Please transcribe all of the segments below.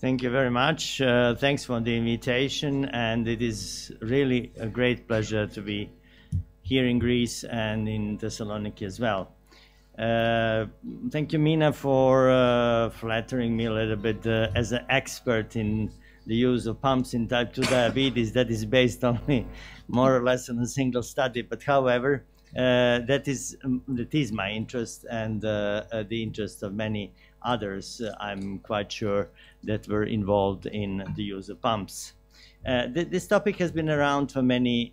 Thank you very much. Thanks for the invitation, and it is really a great pleasure to be here in Greece and in Thessaloniki as well. Thank you, Mina, for flattering me a little bit as an expert in the use of pumps in type 2 diabetes. That is based only more or less on a single study, but however, that is my interest and the interest of many others, I'm quite sure, that were involved in the use of pumps. This topic has been around for many,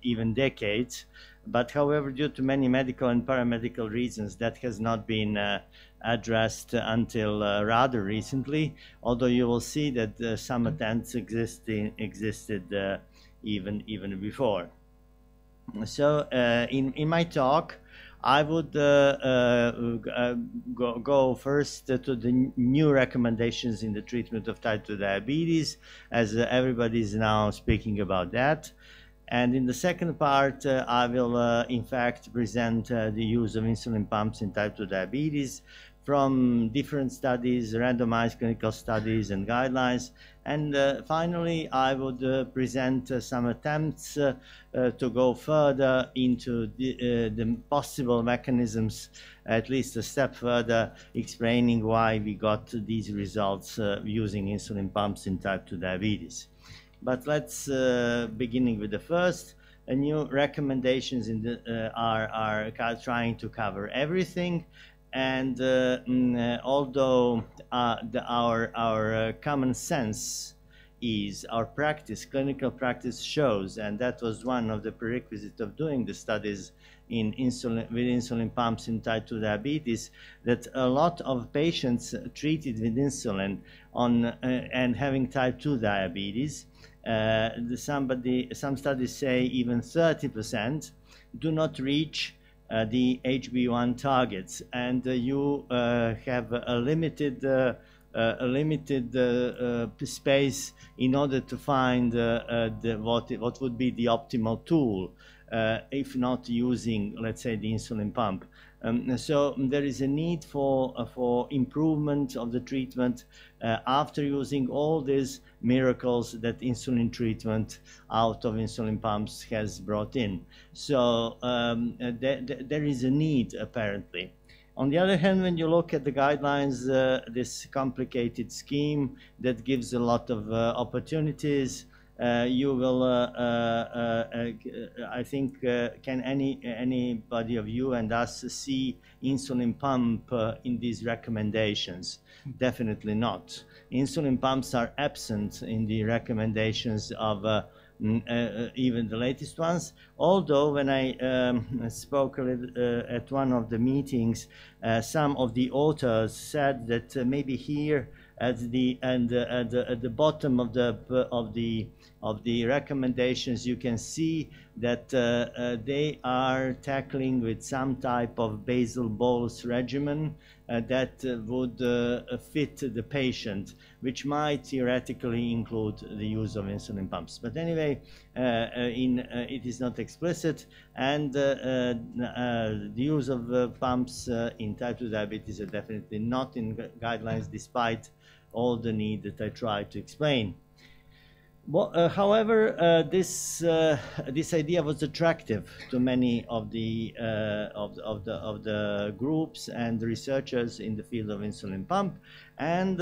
even decades, but however, due to many medical and paramedical reasons, that has not been addressed until rather recently, although you will see that some attempts existed even before. So in my talk, I would go first to the new recommendations in the treatment of type 2 diabetes, as everybody is now speaking about that. And in the second part, I will in fact present the use of insulin pumps in type 2 diabetes from different studies, randomized clinical studies and guidelines. And finally, I would present some attempts to go further into the possible mechanisms, at least a step further, explaining why we got these results using insulin pumps in type 2 diabetes. But let's beginning with the first. New recommendations in the, are trying to cover everything. And although our common sense is, our practice, clinical practice shows, and that was one of the prerequisites of doing the studies in with insulin pumps in type 2 diabetes, that a lot of patients treated with insulin and having type 2 diabetes, some studies say even 30% do not reach the HB1 targets, and you have a limited space in order to find what would be the optimal tool, if not using, let's say, the insulin pump. So there is a need for improvement of the treatment after using all these miracles that insulin treatment out of insulin pumps has brought in. So there is a need, apparently. On the other hand, when you look at the guidelines, this complicated scheme that gives a lot of opportunities, you will, I think, can anybody of you and us see insulin pump in these recommendations? Definitely not. Insulin pumps are absent in the recommendations of even the latest ones. Although when I spoke at one of the meetings, some of the authors said that maybe here at the bottom of the recommendations, you can see that they are tackling with some type of basal bolus regimen that would fit the patient, which might theoretically include the use of insulin pumps. But anyway, it is not explicit, and the use of pumps in type 2 diabetes are definitely not in guidelines, despite all the need that I tried to explain. Well, however, this idea was attractive to many of the groups and the researchers in the field of insulin pump, and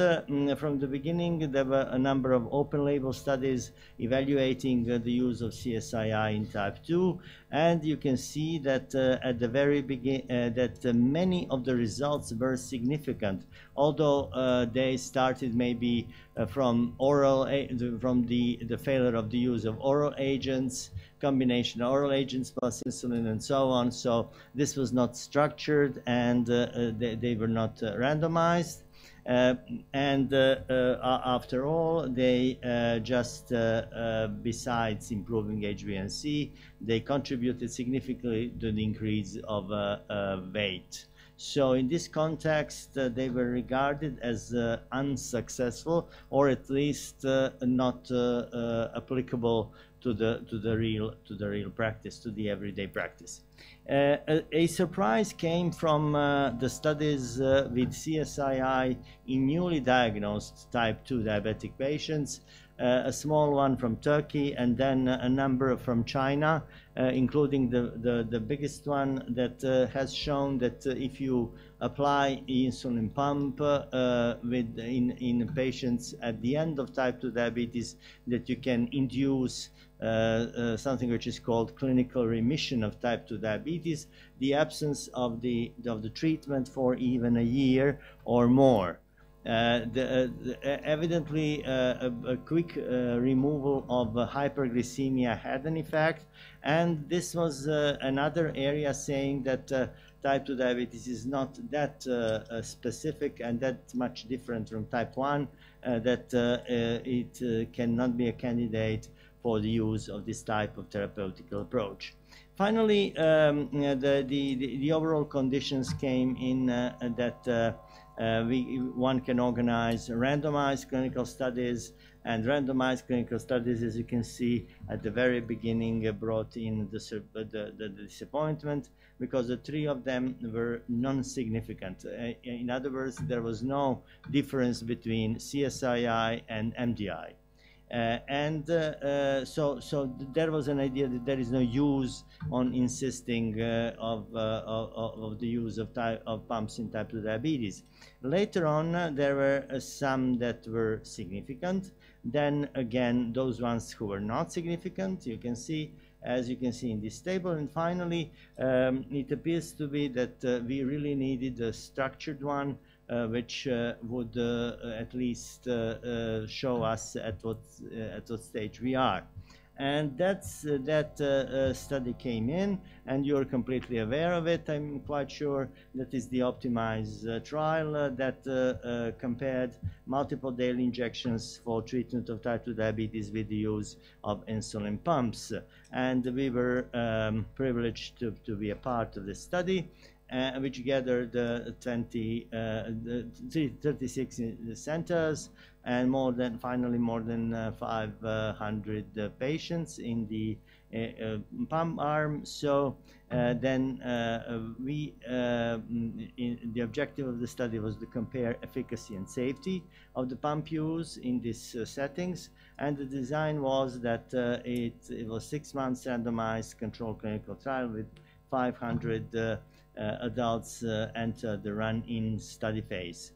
from the beginning there were a number of open-label studies evaluating the use of CSII in type 2, and you can see that at the very beginning that many of the results were significant, although they started maybe from the failure of the use of oral agents, combination of oral agents plus insulin and so on. So this was not structured, and they were not randomized. After all, they just, besides improving HbA1c, they contributed significantly to the increase of weight. So in this context, they were regarded as unsuccessful, or at least not applicable to the real practice, to the everyday practice. A surprise came from the studies with CSII in newly diagnosed type 2 diabetic patients, a small one from Turkey, and then a number from China, including the biggest one that has shown that if you apply insulin pump in patients at the end of type 2 diabetes, that you can induce something which is called clinical remission of type 2 diabetes, the absence of the treatment for even a year or more. Evidently, a quick removal of hyperglycemia had an effect, and this was another area saying that type 2 diabetes is not that specific and that much different from type 1, that it cannot be a candidate for the use of this type of therapeutic approach. Finally, the overall conditions came in that one can organize randomized clinical studies, and randomized clinical studies, as you can see at the very beginning, brought in the disappointment, because the three of them were non-significant. In other words, there was no difference between CSII and MDI. So there was an idea that there is no use on insisting of the use of pumps in type 2 diabetes. Later on, there were some that were significant. Then again, those ones who were not significant, you can see, as you can see in this table. And finally, it appears to be that we really needed a structured one, which would at least show us at what stage we are. And that study came in, and you're completely aware of it, I'm quite sure. That is the OpT2mise trial that compared multiple daily injections for treatment of type 2 diabetes with the use of insulin pumps. And we were privileged to be a part of this study, which gathered 36 centers and more than 500 patients in the pump arm. So the objective of the study was to compare efficacy and safety of the pump use in these settings, and the design was that it was 6 months randomized controlled clinical trial with 500 adults entered the run-in study phase.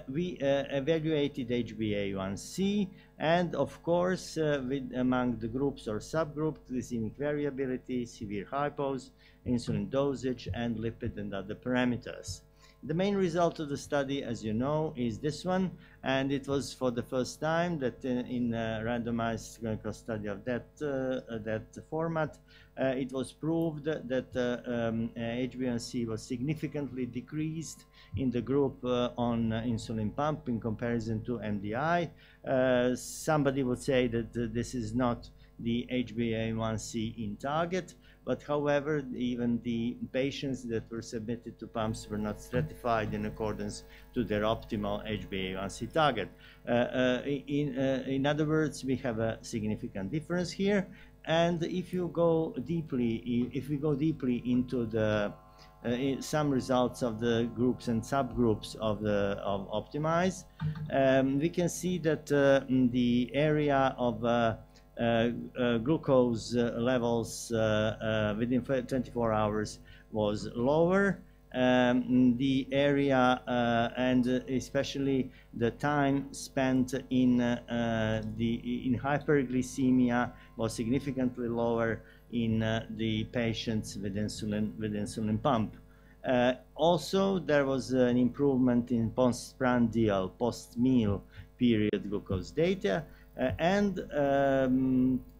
We evaluated HbA1c, and of course among the groups or subgroups, glycemic variability, severe hypos, insulin dosage, and lipid and other parameters. The main result of the study, as you know, is this one, and it was for the first time that in a randomized clinical study of that format, it was proved that HbA1c was significantly decreased in the group on insulin pump in comparison to MDI. Somebody would say that this is not the HbA1c in target, but however, even the patients that were submitted to pumps were not stratified in accordance to their optimal HbA1c target. In other words, we have a significant difference here. And if we go deeply into the some results of the groups and subgroups of OpT2mise, we can see that the area of glucose levels within 24 hours was lower. The area and especially the time spent in hyperglycemia was significantly lower in the patients with insulin pump. Also, there was an improvement in postprandial, post-meal period glucose data, and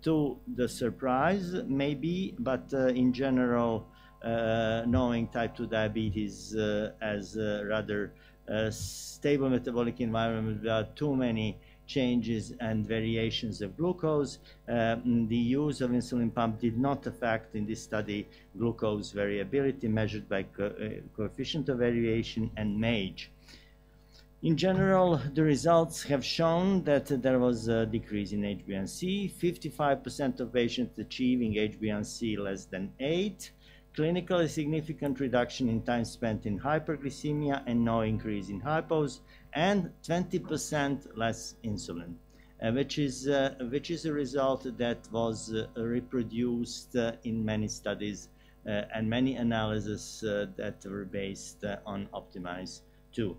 to the surprise, maybe, but in general, knowing type 2 diabetes as a rather stable metabolic environment without too many changes and variations of glucose, the use of insulin pump did not affect in this study glucose variability measured by coefficient of variation and MAGE. In general, the results have shown that there was a decrease in HbA1c, 55% of patients achieving HbA1c less than 8, clinically significant reduction in time spent in hyperglycemia and no increase in hypos, and 20% less insulin, which is a result that was reproduced in many studies and many analyses that were based on OpT2mise 2.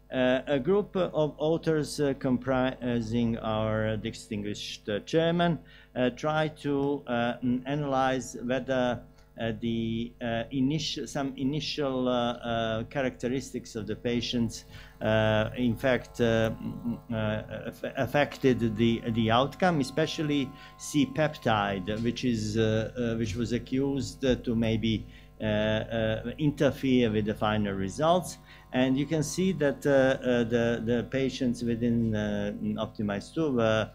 A group of authors comprising our distinguished chairman tried to analyze whether some initial characteristics of the patients in fact affected the outcome, especially C-PEPTIDE, which was accused to maybe interfere with the final results. And you can see that the patients within OpT2mise 2 were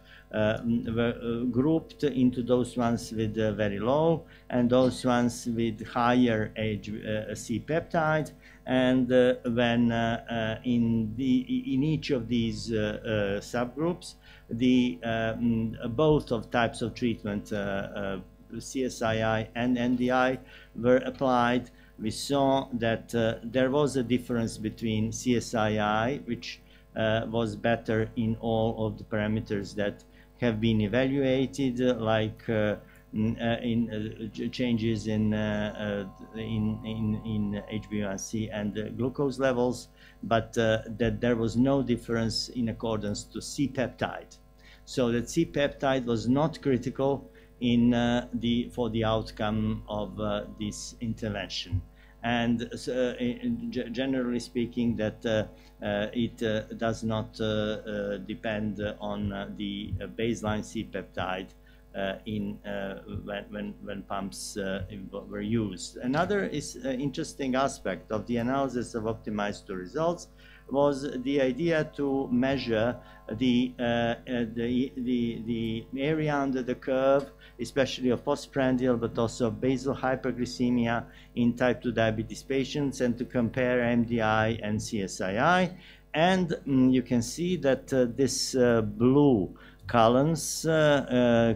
grouped into those ones with very low and those ones with higher C-PEPTIDE. And when in each of these subgroups, both of types of treatment, CSII and NDI, were applied, we saw that there was a difference between CSII, which was better in all of the parameters that have been evaluated, like in changes in HbA1c and glucose levels, but that there was no difference in accordance to C-PEPTIDE. So that C-PEPTIDE was not critical for the outcome of this intervention. And generally speaking, that it does not depend on the baseline C-PEPTIDE when pumps were used. Another interesting aspect of the analysis of OpT2mise 2 results was the idea to measure the area under the curve, especially of postprandial, but also basal hyperglycemia in type 2 diabetes patients, and to compare MDI and CSII. And you can see that this blue columns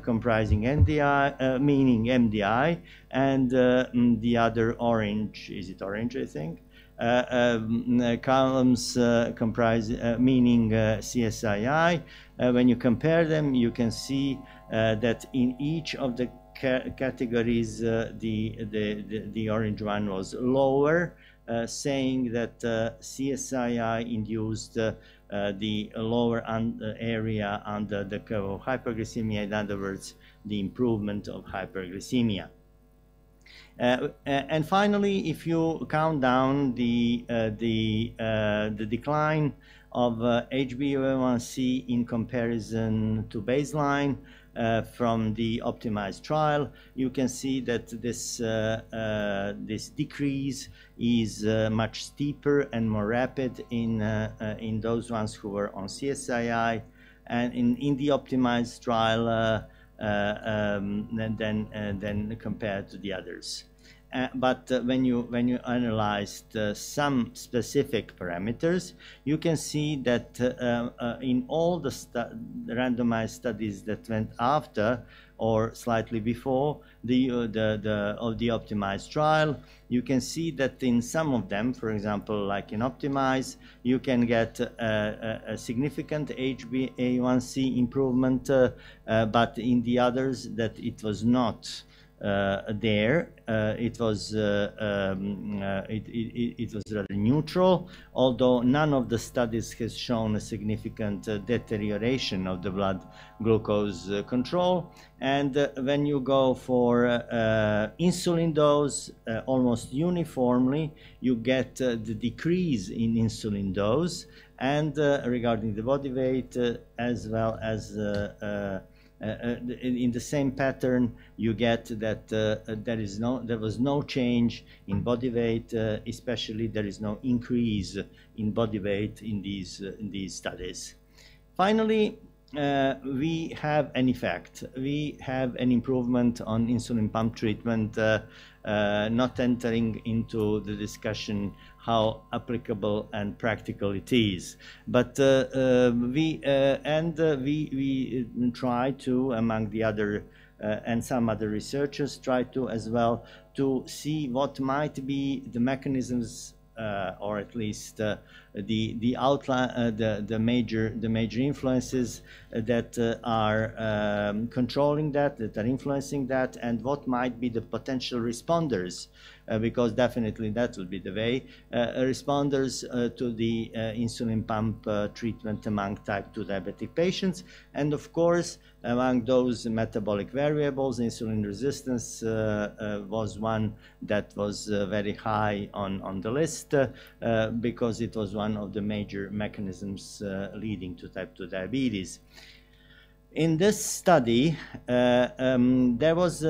comprising NDI, meaning MDI, and the other orange, is it orange, I think? Columns comprise meaning CSII. When you compare them, you can see that in each of the categories, the orange one was lower, saying that CSII induced the lower area under the curve of hyperglycemia. In other words, the improvement of hyperglycemia. And finally, if you count down the decline of HbA1c in comparison to baseline from the OpT2mise trial, you can see that this decrease is much steeper and more rapid in those ones who were on CSII, and in the OpT2mise trial than compared to the others. But when you analyzed some specific parameters, you can see that in all the randomized studies that went after or slightly before the OpT2mise trial, you can see that in some of them, for example, like in OpT2mise, you can get a significant HbA1c improvement, but in the others that it was not there. It was rather neutral, although none of the studies has shown a significant deterioration of the blood glucose control. And when you go for insulin dose, almost uniformly you get the decrease in insulin dose, and regarding the body weight as well as in the same pattern, you get that there was no change in body weight, especially there is no increase in body weight in these studies. Finally, we have an effect. We have an improvement on insulin pump treatment, not entering into the discussion how applicable and practical it is. But we try to, among the other and some other researchers, try to as well to see what might be the mechanisms or at least the outline, the major influences that are controlling that are influencing that, and what might be the potential responders, because definitely that would be the way, responders to the insulin pump treatment among type 2 diabetic patients. And of course, among those metabolic variables, insulin resistance was one that was very high on the list because it was one of the major mechanisms leading to type 2 diabetes. In this study, there was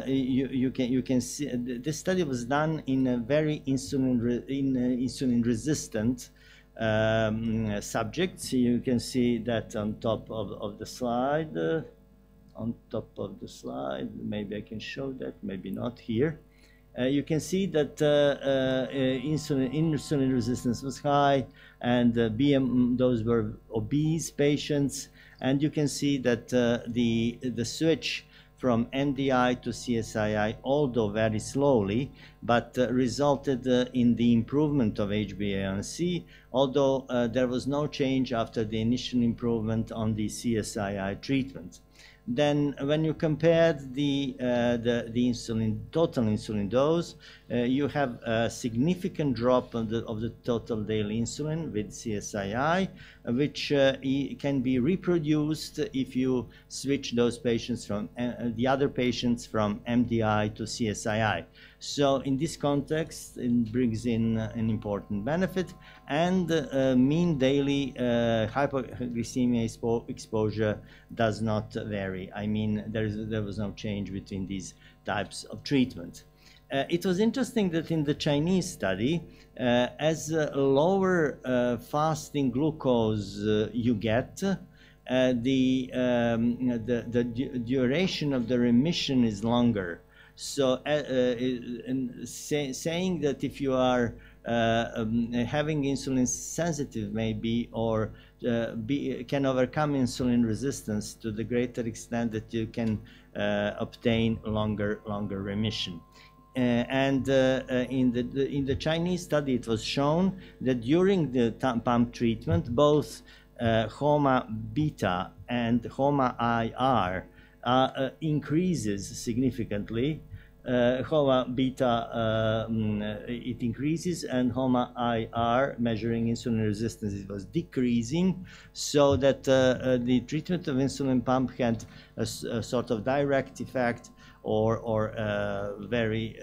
you can see this study was done in a very insulin resistant subjects. You can see that on top of the slide. On top of the slide, maybe I can show that, maybe not here. You can see that insulin resistance was high, and those were obese patients. And you can see that the switch from MDI to CSII, although very slowly, but resulted in the improvement of HbA1c, although there was no change after the initial improvement on the CSII treatment. Then when you compared the total insulin dose, you have a significant drop of the total daily insulin with CSII, which can be reproduced if you switch those patients from the other patients from MDI to CSII. So in this context, it brings in an important benefit, and mean daily hypoglycemia exposure does not vary. I mean, there was no change between these types of treatment. It was interesting that in the Chinese study, as lower fasting glucose you get, the duration of the remission is longer. So saying that if you are having insulin sensitive maybe, or can overcome insulin resistance to the greater extent that you can obtain longer remission. In the Chinese study, it was shown that during the pump treatment, both HOMA beta and HOMA IR increases significantly. HOMA beta it increases, and HOMA IR, measuring insulin resistance, it was decreasing, so that the treatment of insulin pump had a sort of direct effect, or very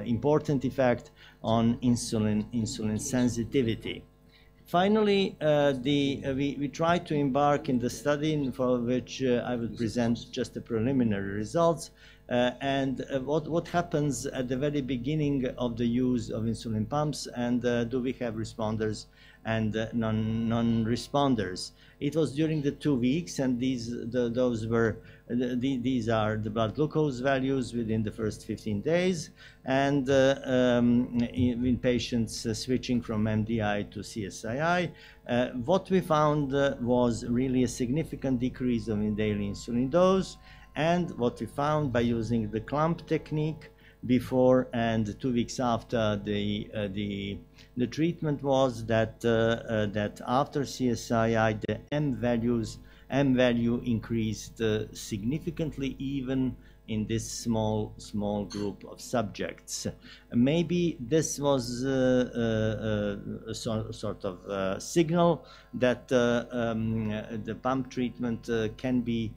important effect on insulin sensitivity. Finally, we tried to embark in the study, for which I will present just the preliminary results, and what happens at the very beginning of the use of insulin pumps, and do we have responders and non-responders. It was during the 2 weeks, and these are the blood glucose values within the first 15 days, and in patients switching from MDI to CSII, what we found was really a significant decrease of daily insulin dose. And what we found by using the clump technique before and 2 weeks after the treatment was that that after CSII, the M value increased significantly, even in this small group of subjects. Maybe this was a sort of signal that the pump treatment can be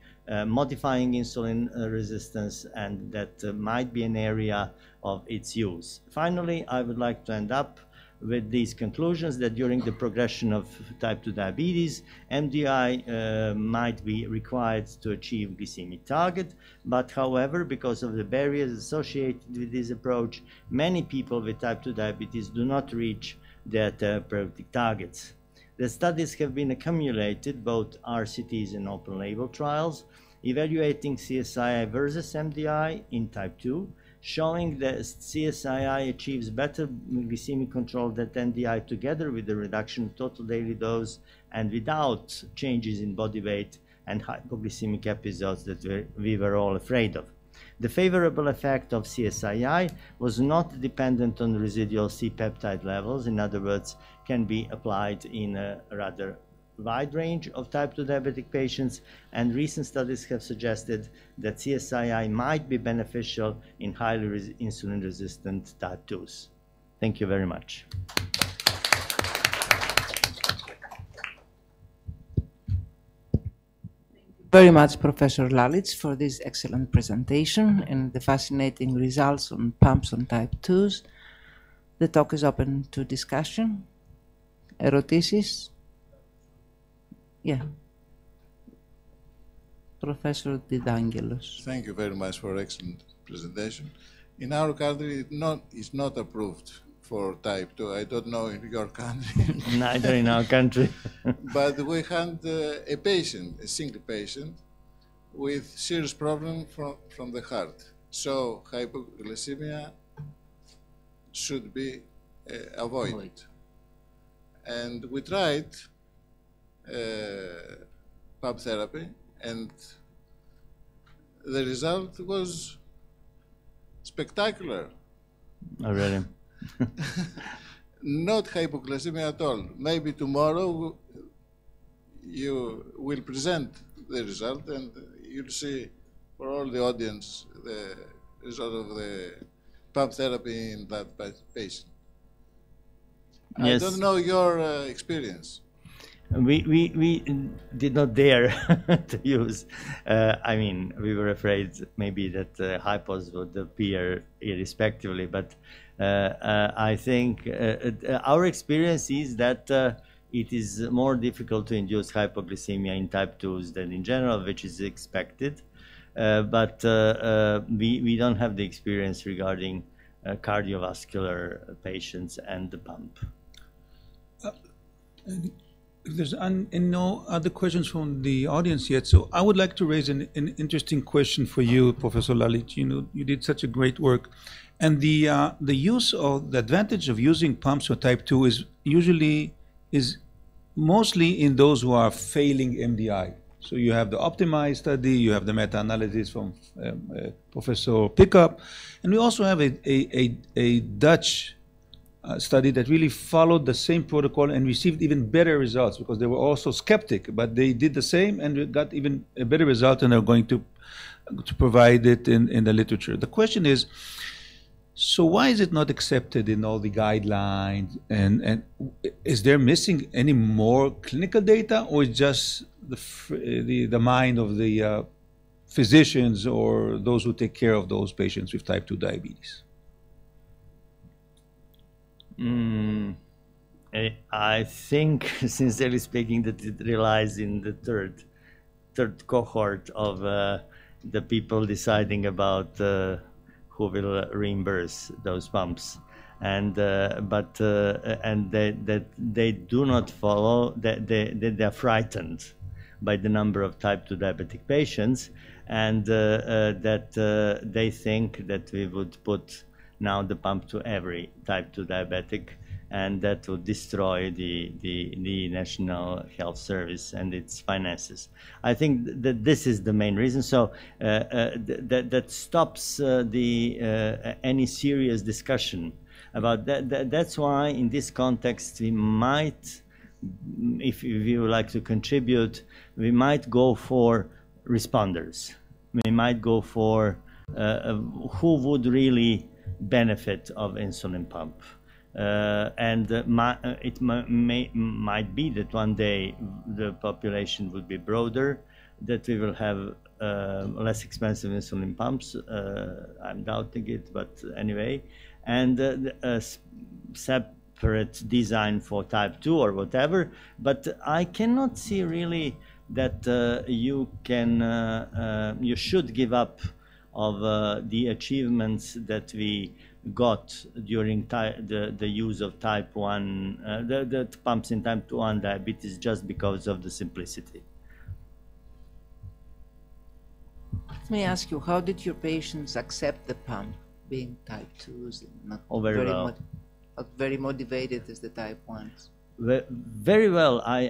modifying insulin resistance, and that might be an area of its use. Finally, I would like to end up with these conclusions that during the progression of type 2 diabetes, MDI might be required to achieve glycemic target, but however, because of the barriers associated with this approach, many people with type 2 diabetes do not reach their therapeutic targets. The studies have been accumulated, both RCTs and open label trials, evaluating CSII versus MDI in type 2, showing that CSII achieves better glycemic control than NDI together with the reduction of total daily dose and without changes in body weight and hypoglycemic episodes that we were all afraid of. The favorable effect of CSII was not dependent on residual C-peptide levels. In other words, can be applied in a rather wide range of type 2 diabetic patients, and recent studies have suggested that CSII might be beneficial in highly insulin-resistant type 2s. Thank you very much. Very much, Professor Lalic, for this excellent presentation and the fascinating results on pumps on type 2s. The talk is open to discussion. Erotisis? Yeah. Professor Didangelos. Thank you very much for excellent presentation. In our country, it's not approved for type 2. I don't know in your country. Neither in our country. But we had a patient, a single patient, with serious problem from the heart. So hypoglycemia should be avoided. And we tried pump therapy, and the result was spectacular. Oh, really? Not hypoglycemia at all. Maybe tomorrow you will present the result and you'll see for all the audience the result of the pump therapy in that patient. Yes. I don't know your experience. We did not dare to use. I mean, we were afraid maybe that hypos would appear irrespectively, but I think our experience is that it is more difficult to induce hypoglycemia in type 2s than in general, which is expected. But we don't have the experience regarding cardiovascular patients and the pump. If there's no other questions from the audience yet, so I would like to raise an interesting question for you, Professor Lalic. You know, you did such a great work, and the advantage of using pumps for type 2 is mostly in those who are failing MDI. So you have the OpT2mise study, you have the meta-analysis from Professor Pickup, and we also have a Dutch study that really followed the same protocol and received even better results, because they were also skeptic, but they did the same and got even a better result, and they're going to provide it in the literature. The question is, so why is it not accepted in all the guidelines, and is there missing any more clinical data, or is just the mind of the physicians or those who take care of those patients with type 2 diabetes? I think, sincerely speaking, that it relies in the third cohort of the people deciding about who will reimburse those pumps, and and they do not follow. They are frightened by the number of type 2 diabetic patients, and that they think that we would put now the pump to every type 2 diabetic, and that would destroy the National Health Service and its finances. I think that this is the main reason. So that stops any serious discussion about that. That's why in this context we might, if you would like to contribute, we might go for responders. We might go for who would really benefit of insulin pump, and it might be that one day the population would be broader, that we will have less expensive insulin pumps. I'm doubting it, but anyway, and a separate design for type 2 or whatever. But I cannot see really that you should give up of the achievements that we got during the use of type 1, the pumps in type 1 diabetes, just because of the simplicity. Let me ask you, how did your patients accept the pump? being type 2s, not very well. Not very motivated as the type 1s. Very well. They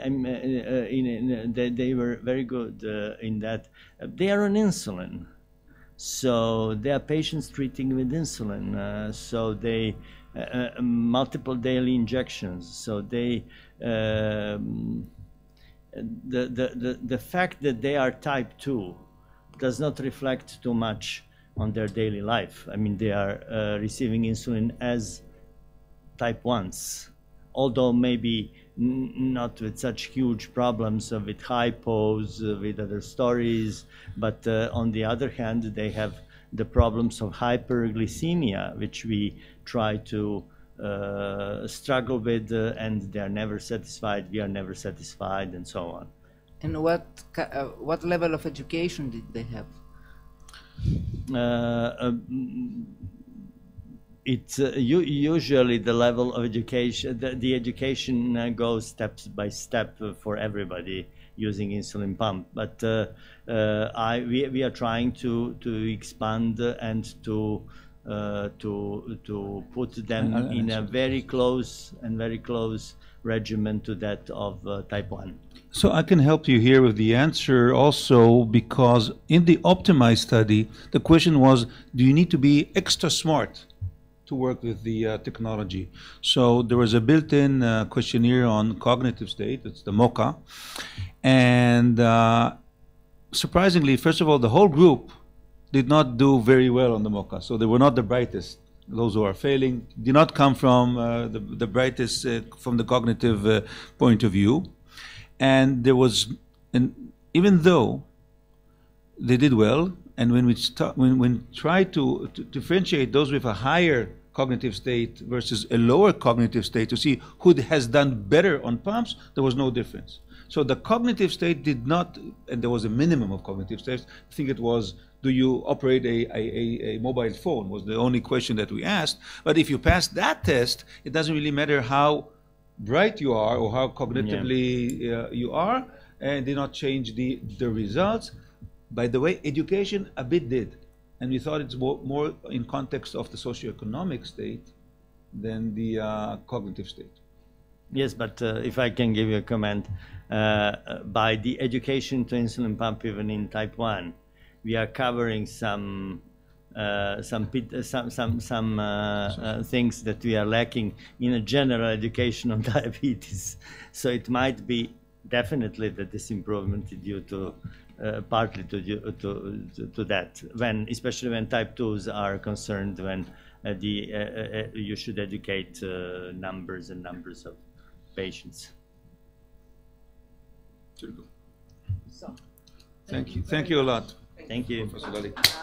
were very good in that. They are on insulin, so they are patients treating with insulin. So they multiple daily injections. So they the fact that they are type 2 does not reflect too much on their daily life. I mean, they are receiving insulin as type 1s, although maybe not with such huge problems with hypos, with other stories, but on the other hand, they have the problems of hyperglycemia, which we try to struggle with, and they are never satisfied, we are never satisfied, and so on. And what level of education did they have? It's usually the level of education, the education goes step by step for everybody using insulin pump, but we are trying to expand and to put them in a very close regimen to that of type 1. So I can help you here with the answer also, because in the OpT2mise study, the question was, do you need to be extra smart to work with the technology? So there was a built-in questionnaire on cognitive state, it's the MOCA, and surprisingly, first of all, the whole group did not do very well on the MOCA, so they were not the brightest. Those who are failing did not come from the brightest from the cognitive point of view. And there was, and even though they did well, and when we try to differentiate those with a higher cognitive state versus a lower cognitive state to see who has done better on pumps, there was no difference. So the cognitive state did not, and there was a minimum of cognitive states. I think it was, do you operate a mobile phone, was the only question that we asked. But if you pass that test, it doesn't really matter how bright you are or how cognitively you are, and did not change the results. By the way, education a bit did, and we thought it's more in context of the socioeconomic state than the cognitive state. Yes, but if I can give you a comment, by the education to insulin pump even in type 1, we are covering some things that we are lacking in a general education on diabetes. So it might be definitely that this improvement is due to partly to that, especially when type 2s are concerned, when you should educate numbers and numbers of patients. Thank you a lot. Thank you. Professor Lalic.